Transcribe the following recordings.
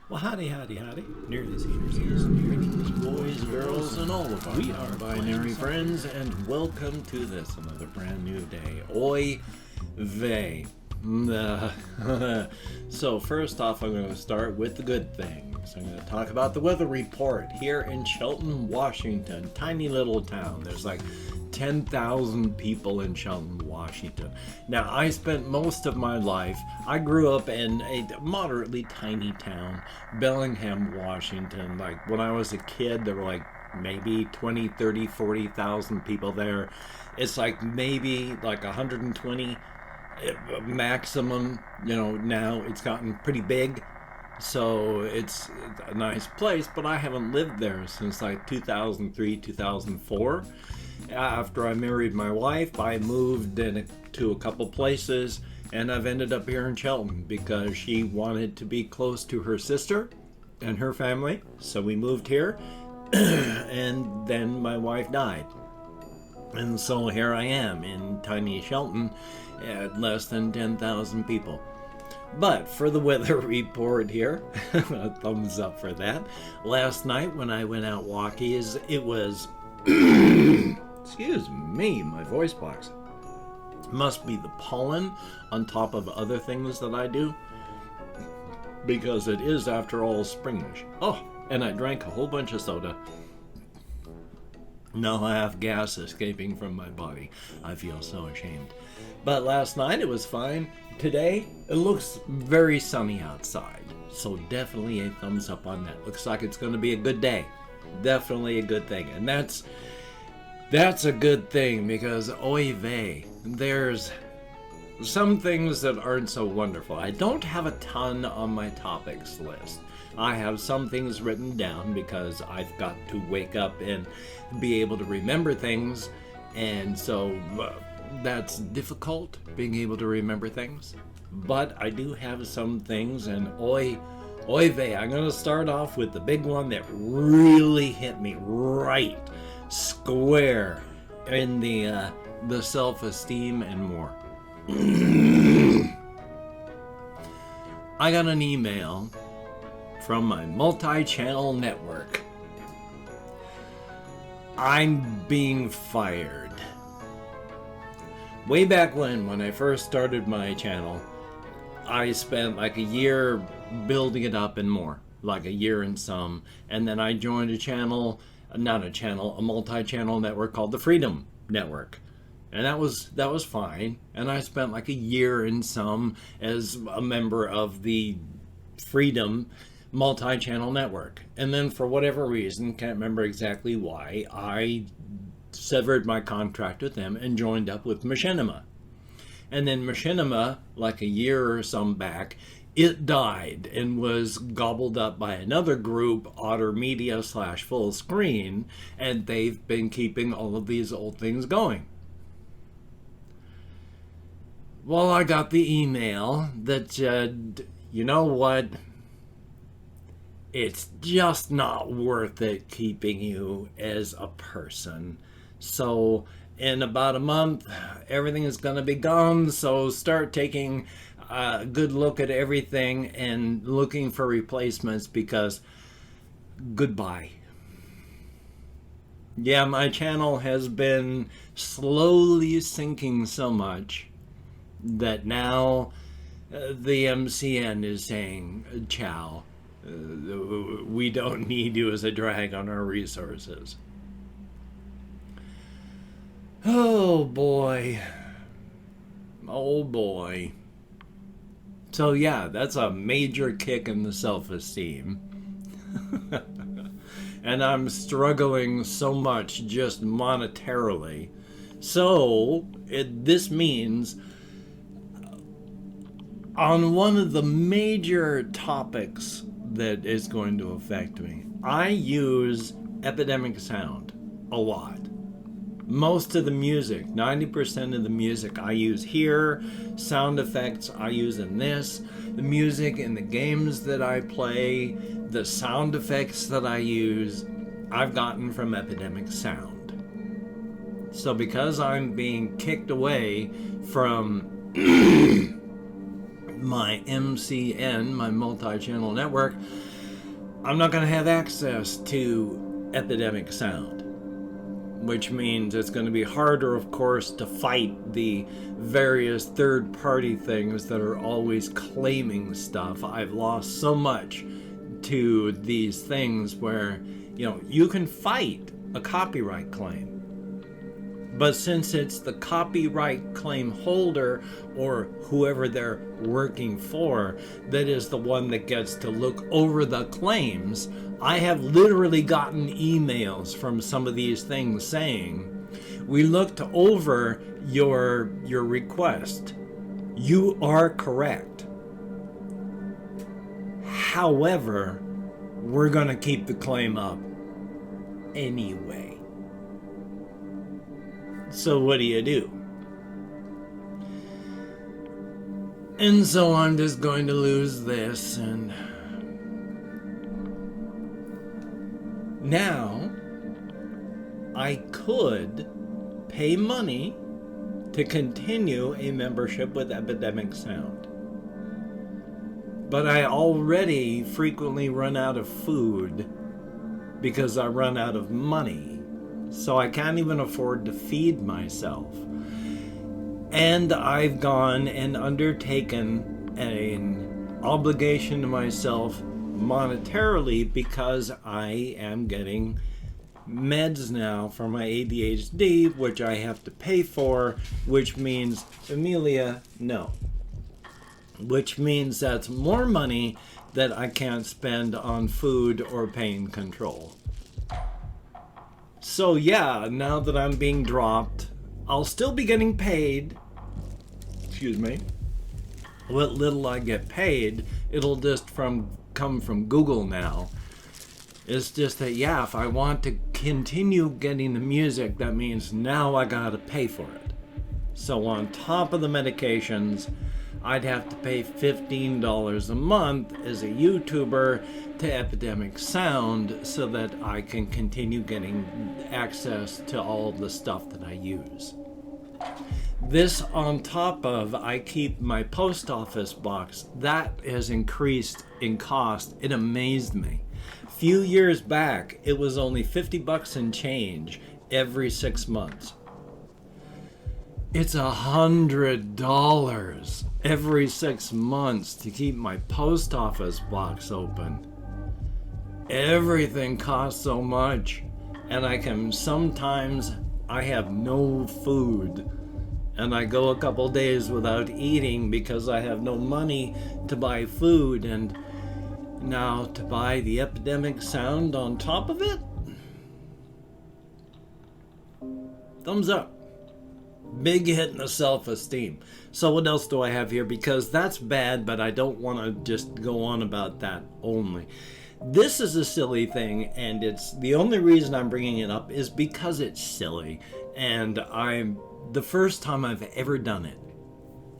Well, howdy, nearly seniors here, greetings, Boys, girls, and all of our We are binary friends, and welcome to this, another brand new day. Oy vey. So first off, I'm going to start with the good things. I'm going to talk about the weather report here in Shelton, Washington. Tiny little town. There's like 10,000 people in Shelton, Washington. Now, I spent most of my life, I grew up in a moderately tiny town, Bellingham, Washington. Like, when I was a kid, there were like maybe 20, 30, 40,000 people there. It's like maybe like 120 maximum. Now it's gotten pretty big. So it's a nice place, but I haven't lived there since like 2003, 2004. After I married my wife, I moved to a couple places, and I've ended up here in Shelton because she wanted to be close to her sister and her family. So we moved here, and then my wife died. And so here I am in tiny Shelton at less than 10,000 people. But for the weather report here, a thumbs up for that. Last night when I went out walking, it was... Excuse me, my voice box. Must be the pollen on top of other things that I do. Because it is, after all, springish. Oh, and I drank a whole bunch of soda. Now I have gas escaping from my body. I feel so ashamed. But last night it was fine. Today, it looks very sunny outside. So definitely a thumbs up on that. Looks like it's going to be a good day. Definitely a good thing. And that's a good thing, because oy vey, there's some things that aren't so wonderful. I don't have a ton on my topics list. I have some things written down because I've got to wake up and be able to remember things, and so that's difficult, being able to remember things. But I do have some things, and oy vey, I'm going to start off with the big one that really hit me right square in the self-esteem and more. I got an email from my multi-channel network. I'm being fired. Way back when I first started my channel, I spent like a year building it up and more, like a year and some, and then I joined a multi-channel network called the Freedom Network. And that was fine. And I spent like a year and some as a member of the Freedom multi-channel network. And then for whatever reason, can't remember exactly why, I severed my contract with them and joined up with Machinima. And then Machinima, like a year or some back, it died and was gobbled up by another group, Otter Media / Full Screen, and they've been keeping all of these old things going. Well, I got the email that said, you know what? It's just not worth it keeping you as a person. So in about a month, everything is going to be gone, so start taking a good look at everything and looking for replacements, because goodbye. Yeah, my channel has been slowly sinking so much that now the MCN is saying, ciao, we don't need you as a drag on our resources. Oh boy. Oh boy. So yeah, that's a major kick in the self-esteem. And I'm struggling so much just monetarily. So this means on one of the major topics that is going to affect me, I use Epidemic Sound a lot. Most of the music, 90% of the music I use here, sound effects I use in this, the music in the games that I play, the sound effects that I use, I've gotten from Epidemic Sound. So because I'm being kicked away from my MCN, my multi-channel network, I'm not going to have access to epidemic sound, which means it's going to be harder, of course, to fight the various third-party things that are always claiming stuff. I've lost so much to these things where, you can fight a copyright claim. But since it's the copyright claim holder or whoever they're working for that is the one that gets to look over the claims, I have literally gotten emails from some of these things saying, we looked over your request. You are correct. However, we're going to keep the claim up anyway. So what do? And so I'm just going to lose this, and now I could pay money to continue a membership with Epidemic Sound. But I already frequently run out of food because I run out of money. So I can't even afford to feed myself. And I've gone and undertaken an obligation to myself monetarily because I am getting meds now for my ADHD, which I have to pay for, which means, Amelia, no. Which means that's more money that I can't spend on food or pain control. So yeah, now that I'm being dropped, I'll still be getting paid. Excuse me. What little I get paid, it'll just come from Google now. It's just that, yeah, if I want to continue getting the music, that means now I gotta pay for it. So on top of the medications, I'd have to pay $15 a month as a YouTuber to Epidemic Sound so that I can continue getting access to all of the stuff that I use. This on top of, I keep my post office box. That has increased in cost. It amazed me. A few years back, it was only $50 and change every 6 months. It's $100 every 6 months to keep my post office box open. Everything costs so much, and sometimes I have no food, and I go a couple days without eating because I have no money to buy food, and now to buy the Epidemic Sound on top of it? Thumbs up. Big hit in the self-esteem. So what else do I have here? Because that's bad, but I don't want to just go on about that only. This is a silly thing, and it's the only reason I'm bringing it up is because it's silly, and the first time I've ever done it.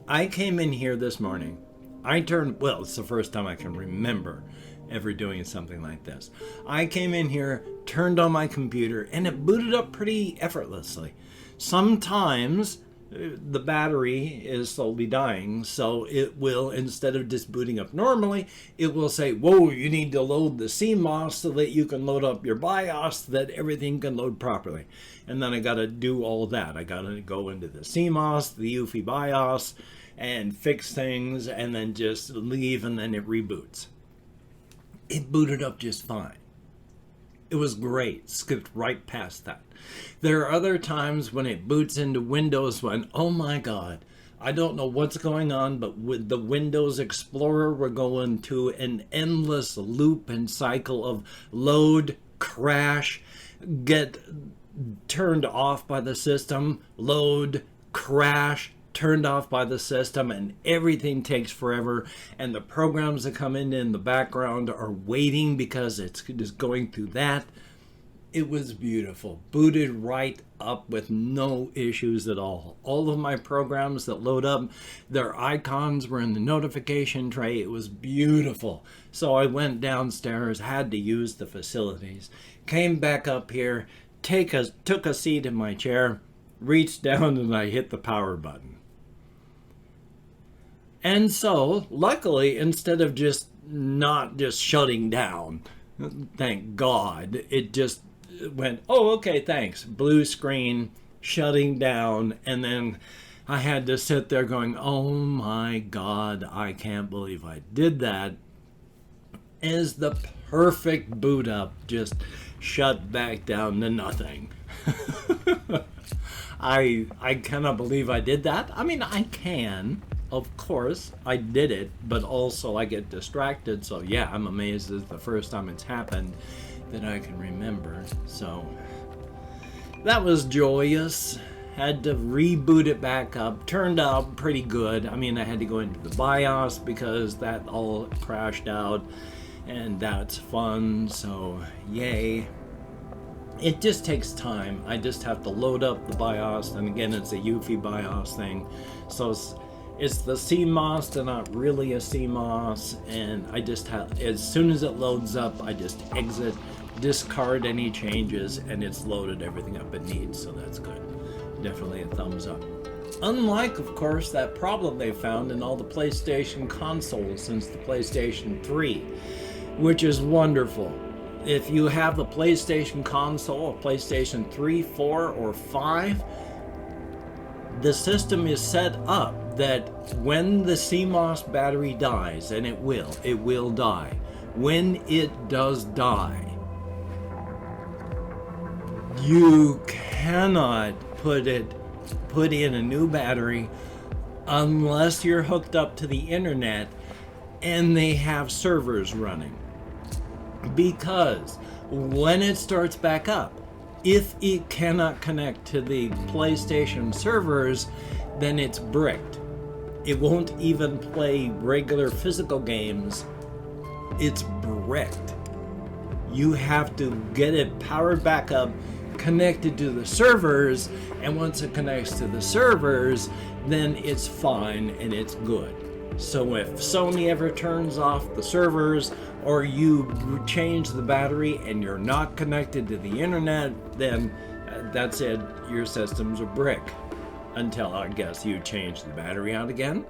I came in here this morning. It's the first time I can remember ever doing something like this. I came in here, turned on my computer, and it booted up pretty effortlessly. Sometimes the battery is slowly dying, so it will, instead of just booting up normally, it will say, whoa, you need to load the CMOS so that you can load up your BIOS so that everything can load properly. And then I got to do all that. I got to go into the CMOS, the UEFI BIOS, and fix things, and then just leave, and then it reboots. It booted up just fine. It was great. Skipped right past that. There are other times when it boots into Windows when, oh my God, I don't know what's going on, but with the Windows Explorer, we're going to an endless loop and cycle of load, crash, get turned off by the system, load, crash, turned off by the system, and everything takes forever, and the programs that come in the background are waiting because it's just going through that. It was beautiful. Booted right up with no issues at all. All of my programs that load up, their icons were in the notification tray. It was beautiful. So I went downstairs, had to use the facilities, came back up here, took a seat in my chair, reached down, and I hit the power button. And so, luckily, instead of not just shutting down, Thank God. It just went, oh, okay, thanks. Blue screen, shutting down, and then I had to sit there going, oh my God, I can't believe I did that. As the perfect boot up just shut back down to nothing. I cannot believe I did that. I mean, I can. Of course, I did it, but also I get distracted. So yeah, I'm amazed it's the first time it's happened that I can remember. So that was joyous. Had to reboot it back up. Turned out pretty good. I mean, I had to go into the BIOS because that all crashed out, and that's fun. So yay. It just takes time. I just have to load up the BIOS, and again, it's a UEFI BIOS thing. So it's the CMOS, they're not really a CMOS, and I just have, as soon as it loads up, I just exit, discard any changes, and it's loaded everything up it needs, so that's good. Definitely a thumbs up. Unlike, of course, that problem they found in all the PlayStation consoles since the PlayStation 3, which is wonderful. If you have a PlayStation console, a PlayStation 3, 4, or 5, the system is set up that when the CMOS battery dies, and it will die. When it does die, you cannot put in a new battery unless you're hooked up to the internet and they have servers running. Because when it starts back up, if it cannot connect to the PlayStation servers, then it's bricked. It won't even play regular physical games. It's bricked. You have to get it powered back up, connected to the servers, and once it connects to the servers, then it's fine and it's good. So if Sony ever turns off the servers, or you change the battery and you're not connected to the internet, then that's it. Your system's a brick. Until, I guess, you change the battery out again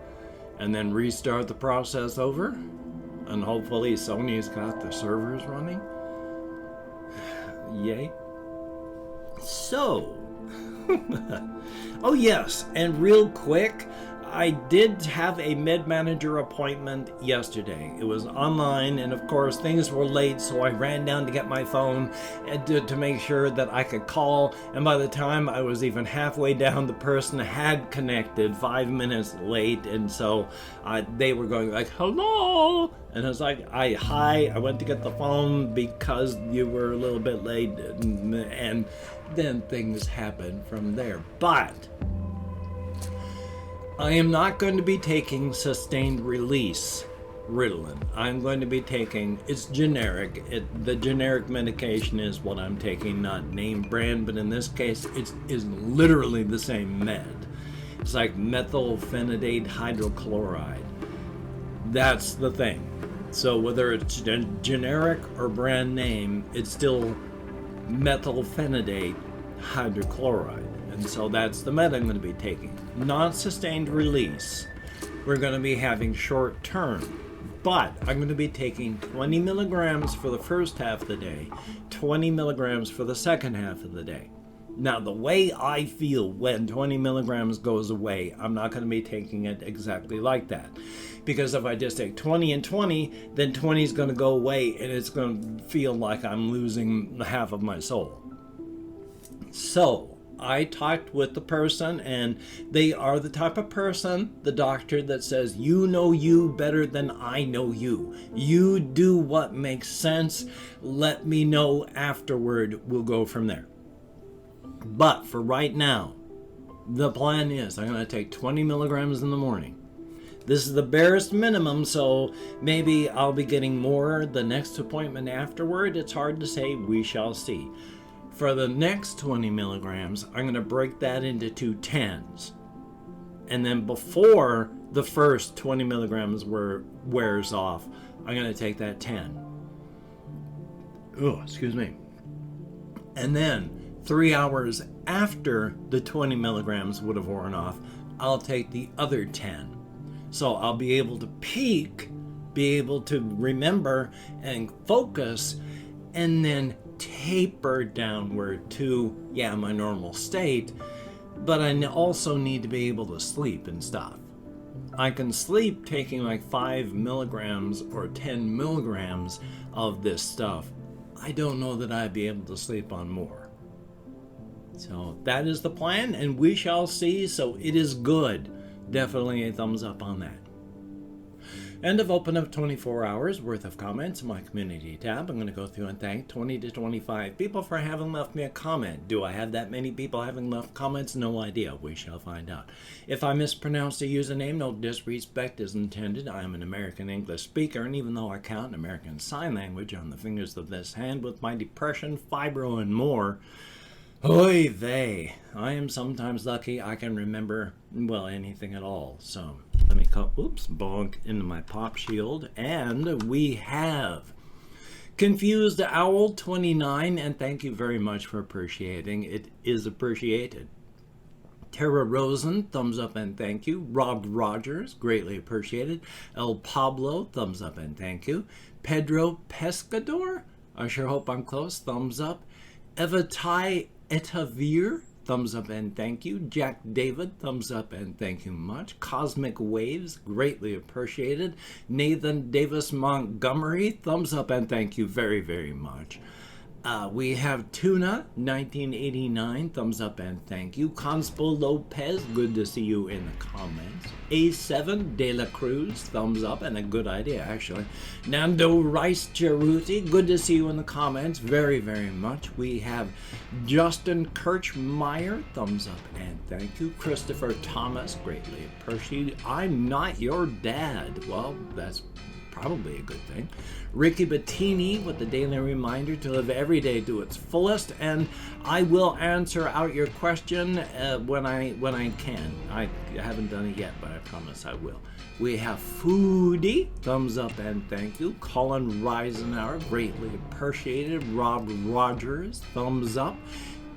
and then restart the process over. And hopefully Sony's got the servers running. Yay. So, oh yes, and real quick, I did have a mid-manager appointment yesterday. It was online, and of course things were late, so I ran down to get my phone and to make sure that I could call, and by the time I was even halfway down, the person had connected 5 minutes late, and so they were going like, hello, and I was like, hi, I went to get the phone because you were a little bit late, and then things happened from there. But I am not going to be taking sustained release Ritalin. I'm going to be taking, it's generic. The generic medication is what I'm taking, not name brand, but in this case, it is literally the same med. It's like methylphenidate hydrochloride. That's the thing. So whether it's generic or brand name, it's still methylphenidate hydrochloride. And so that's the med I'm going to be taking. Not sustained release. We're going to be having short term. But I'm going to be taking 20 milligrams for the first half of the day, 20 milligrams for the second half of the day. Now, the way I feel when 20 milligrams goes away, I'm not going to be taking it exactly like that. Because if I just take 20 and 20, then 20 is going to go away and it's going to feel like I'm losing half of my soul. So, I talked with the person, and they are the type of person, the doctor, that says, you know you better than I know you. You do what makes sense. Let me know afterward. We'll go from there. But for right now, the plan is I'm going to take 20 milligrams in the morning. This is the barest minimum, so maybe I'll be getting more the next appointment afterward. It's hard to say. We shall see. For the next 20 milligrams, I'm going to break that into 2 10s. And then before the first 20 milligrams wears off, I'm going to take that 10. Oh, excuse me. And then 3 hours after the 20 milligrams would have worn off, I'll take the other 10. So I'll be able to peak be able to remember and focus, and then taper downward to, my normal state. But I also need to be able to sleep and stuff. I can sleep taking like 5 milligrams or 10 milligrams of this stuff. I don't know that I'd be able to sleep on more. So that is the plan, and we shall see. So it is good. Definitely a thumbs up on that. And I've opened up 24 hours worth of comments in my community tab. I'm going to go through and thank 20 to 25 people for having left me a comment. Do I have that many people having left comments? No idea. We shall find out. If I mispronounced a username, no disrespect is intended. I am an American English speaker, and even though I count American Sign Language on the fingers of this hand with my depression, fibro, and more, oy vey, I am sometimes lucky I can remember, anything at all. So let me bonk into my pop shield, and we have Confused Owl 29, and thank you very much for appreciating. It is appreciated. Tara Rosen, thumbs up and thank you. Rob Rogers, greatly appreciated. El Pablo, thumbs up and thank you. Pedro Pescador, I sure hope I'm close, thumbs up. Evatai Etavir, thumbs up and thank you. Jack David, thumbs up and thank you much. Cosmic Waves, greatly appreciated. Nathan Davis Montgomery, thumbs up and thank you very, very much. We have Tuna 1989, thumbs up and thank you. Conspo Lopez, good to see you in the comments. A7 De La Cruz, thumbs up, and a good idea actually. Nando Rice Cheruti, good to see you in the comments, very, very much. We have Justin Kirchmeyer, thumbs up and thank you. Christopher Thomas, greatly appreciated. I'm not your dad. Well, that's probably a good thing. Ricky Bettini with the daily reminder to live every day to its fullest, and I will answer out your question when I can. I haven't done it yet, but I promise I will. We have Foodie, thumbs up and thank you. Colin Reisenauer, greatly appreciated. Rob Rogers, thumbs up.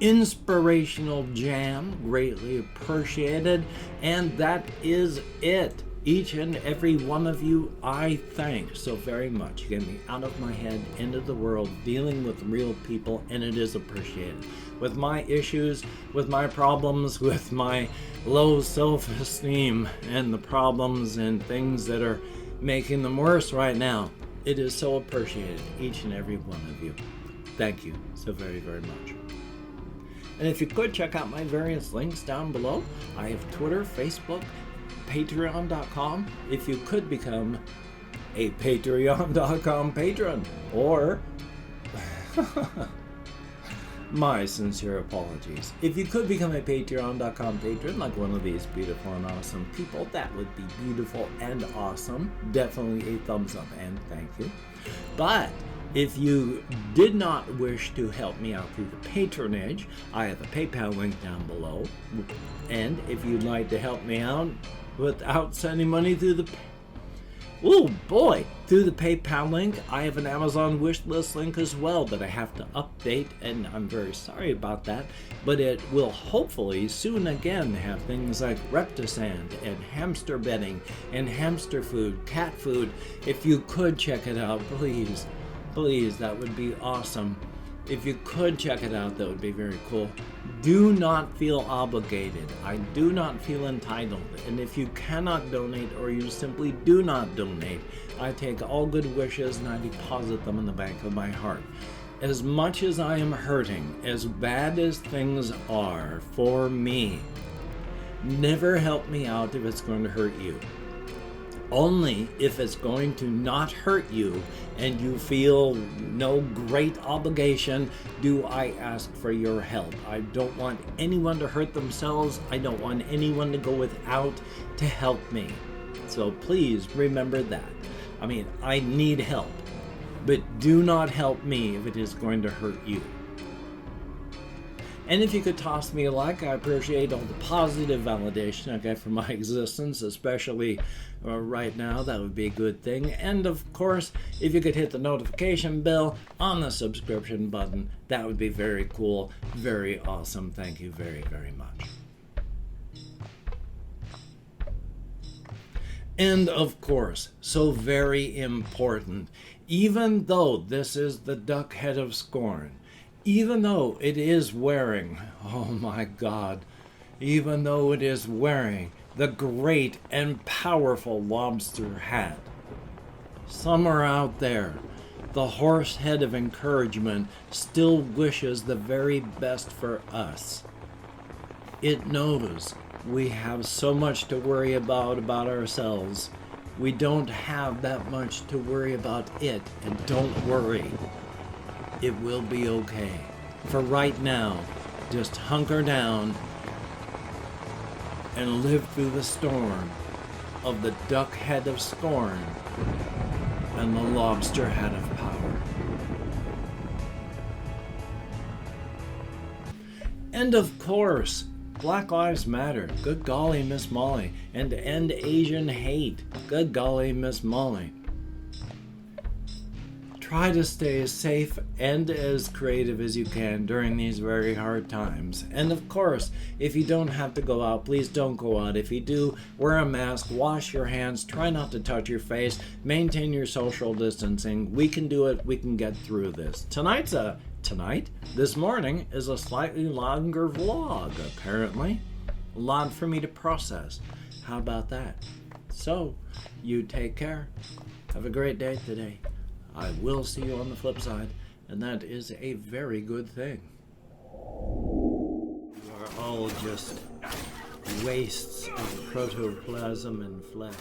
Inspirational Jam, greatly appreciated. And that is it. Each and every one of you, I thank so very much. You get me out of my head, into the world, dealing with real people, and it is appreciated. With my issues, with my problems, with my low self-esteem, and the problems and things that are making them worse right now, it is so appreciated, each and every one of you. Thank you so very, very much. And if you could, check out my various links down below. I have Twitter, Facebook, Patreon.com, if you could become a Patreon.com patron, or my sincere apologies. If you could become a Patreon.com patron, like one of these beautiful and awesome people, that would be beautiful and awesome. Definitely a thumbs up and thank you. But if you did not wish to help me out through the patronage, I have a PayPal link down below. And if you'd like to help me out without sending money through the through the PayPal link, I have an Amazon wish list link as well that I have to update, and I'm very sorry about that, but it will hopefully soon again have things like Reptisand and hamster bedding and hamster food, cat food. If you could check it out, please, that would be awesome. If you could check it out, that would be very cool. Do not feel obligated. I do not feel entitled. And if you cannot donate, or you simply do not donate, I take all good wishes and I deposit them in the bank of my heart. As much as I am hurting, as bad as things are for me, never help me out if it's going to hurt you. Only if it's going to not hurt you and you feel no great obligation do I ask for your help. I don't want anyone to hurt themselves. I don't want anyone to go without to help me. So please remember that. I mean, I need help, but do not help me if it is going to hurt you. And if you could toss me a like, I appreciate all the positive validation I get from my existence, especially right now. That would be a good thing. And of course, if you could hit the notification bell on the subscription button, that would be very cool, very awesome. Thank you very, very much. And of course, so very important, even though this is the duck head of scorn, even though it is wearing, oh my God, even though it is wearing the great and powerful lobster hat, somewhere out there, the horse head of encouragement still wishes the very best for us. It knows we have so much to worry about ourselves. We don't have that much to worry about it, and don't worry. It will be okay. For right now, just hunker down and live through the storm of the duck head of scorn and the lobster head of power. And of course, Black Lives Matter, good golly Miss Molly, and end Asian hate, good golly Miss Molly. Try to stay as safe and as creative as you can during these very hard times. And of course, if you don't have to go out, please don't go out. If you do, wear a mask, wash your hands, try not to touch your face, maintain your social distancing. We can do it, we can get through this. This morning is a slightly longer vlog, apparently. A lot for me to process. How about that? So, you take care. Have a great day today. I will see you on the flip side, and that is a very good thing. You are all just wastes of protoplasm and flesh.